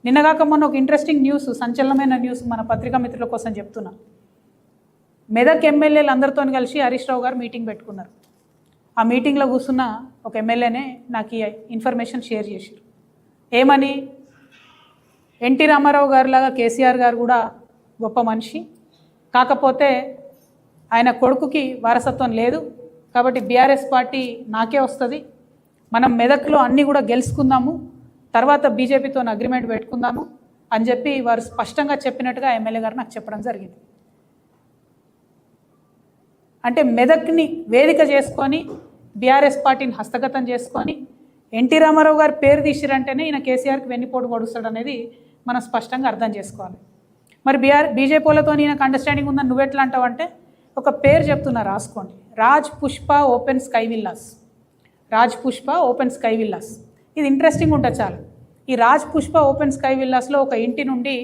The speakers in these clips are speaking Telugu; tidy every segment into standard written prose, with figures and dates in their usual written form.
నిన్నగాక మొన్న ఒక ఇంట్రెస్టింగ్ న్యూస్, సంచలనమైన న్యూస్ మన పత్రికా మిత్రుల కోసం చెప్తున్నా. మెదక్ ఎమ్మెల్యేలు అందరితో కలిసి హరీష్ రావు గారు మీటింగ్ పెట్టుకున్నారు. ఆ మీటింగ్లో కూర్చున్న ఒక ఎమ్మెల్యేనే నాకు ఈ ఇన్ఫర్మేషన్ షేర్ చేశారు. ఏమని, ఎన్టీ రామారావు గారిలాగా కేసీఆర్ గారు కూడా గొప్ప మనిషి, కాకపోతే ఆయన కొడుకుకి వారసత్వం లేదు, కాబట్టి బీఆర్ఎస్ పార్టీ నాకే వస్తుంది, మనం మెదక్లో అన్నీ కూడా గెలుచుకుందాము, తర్వాత బీజేపీతో అగ్రిమెంట్ పెట్టుకుందాము అని చెప్పి వారు స్పష్టంగా చెప్పినట్టుగా ఎమ్మెల్యే గారు నాకు చెప్పడం జరిగింది. అంటే మెదక్ని వేదిక చేసుకొని బీఆర్ఎస్ పార్టీని హస్తగతం చేసుకొని ఎన్టీ రామారావు గారి పేరు తీసిరంటేనే ఈయన కేసీఆర్కి వెన్నుపోటు పొడుస్తాడు అనేది మనం స్పష్టంగా అర్థం చేసుకోవాలి. మరి బీజేపీ వాళ్ళతో ఈయనకు అండర్స్టాండింగ్ ఉందని నువ్వెట్లా అంటావంటే, ఒక పేరు చెప్తున్నా రాసుకోండి, Raj Pushpa open sky villas. Raj Pushpa open sky villas, ఇది ఇంట్రెస్టింగ్ ఉంటుంది చాలా. ఈ రాజ్ పుష్ప ఓపెన్ స్కై విల్లాస్లో ఒక ఇంటి నుండి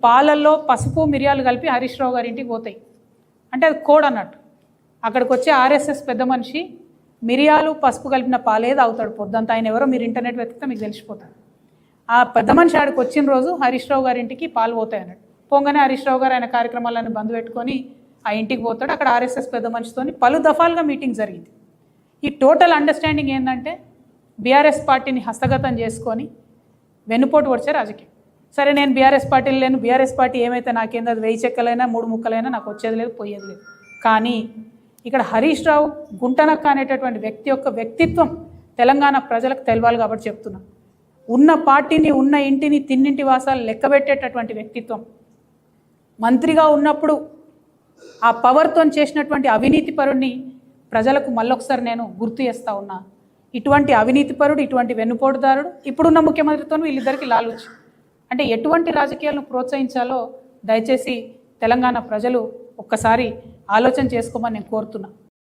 పాలల్లో పసుపు మిరియాలు కలిపి హరీష్ రావు గారి ఇంటికి పోతాయి. అంటే అది కోడ్ అన్నట్టు. అక్కడికి వచ్చే ఆర్ఎస్ఎస్ పెద్ద మనిషి మిరియాలు పసుపు కలిపిన పాలేది అవుతాడు పొద్దంతా. ఆయన ఎవరో మీరు ఇంటర్నెట్ వెతికితే మీకు తెలిసిపోతాడు. ఆ పెద్ద మనిషి ఆడికి వచ్చిన రోజు హరీష్ రావు గారి ఇంటికి పాలు పోతాయి అన్నట్టు. పోగానే హరీష్ రావు గారు ఆయన కార్యక్రమాలను బంద్ పెట్టుకొని ఆ ఇంటికి పోతాడు. అక్కడ ఆర్ఎస్ఎస్ పెద్ద మనిషితో పలు దఫాలుగా మీటింగ్ జరిగింది. ఈ టోటల్ అండర్స్టాండింగ్ ఏంటంటే బీఆర్ఎస్ పార్టీని హస్తగతం చేసుకొని వెన్నుపోటు వచ్చే రాజకీయం. సరే, నేను బీఆర్ఎస్ పార్టీలు లేను, బీఆర్ఎస్ పార్టీ ఏమైతే నాకేందో అది 1000 చెక్కలైనా 3 ముక్కలైనా నాకు వచ్చేది లేదు, పోయేది లేదు. కానీ ఇక్కడ హరీష్ రావు గుంటనక్క అనేటటువంటి వ్యక్తి యొక్క వ్యక్తిత్వం తెలంగాణ ప్రజలకు తెలవాలి కాబట్టి చెప్తున్నా. ఉన్న పార్టీని, ఉన్న ఇంటిని, తిన్నింటి వాసాలు లెక్కబెట్టేటటువంటి వ్యక్తిత్వం. మంత్రిగా ఉన్నప్పుడు ఆ పవర్తో చేసినటువంటి అవినీతి పరుడిని ప్రజలకు మళ్ళొకసారి నేను గుర్తు చేస్తూ ఉన్నా. ఇటువంటి అవినీతిపరుడు, ఇటువంటి వెన్నుపోటుదారుడు ఇప్పుడున్న ముఖ్యమంత్రితో వీళ్ళిద్దరికీ లాలుచి. అంటే ఎటువంటి రాజకీయాలను ప్రోత్సహించాలో దయచేసి తెలంగాణ ప్రజలు ఒక్కసారి ఆలోచన చేసుకోమని నేను కోరుతున్నా.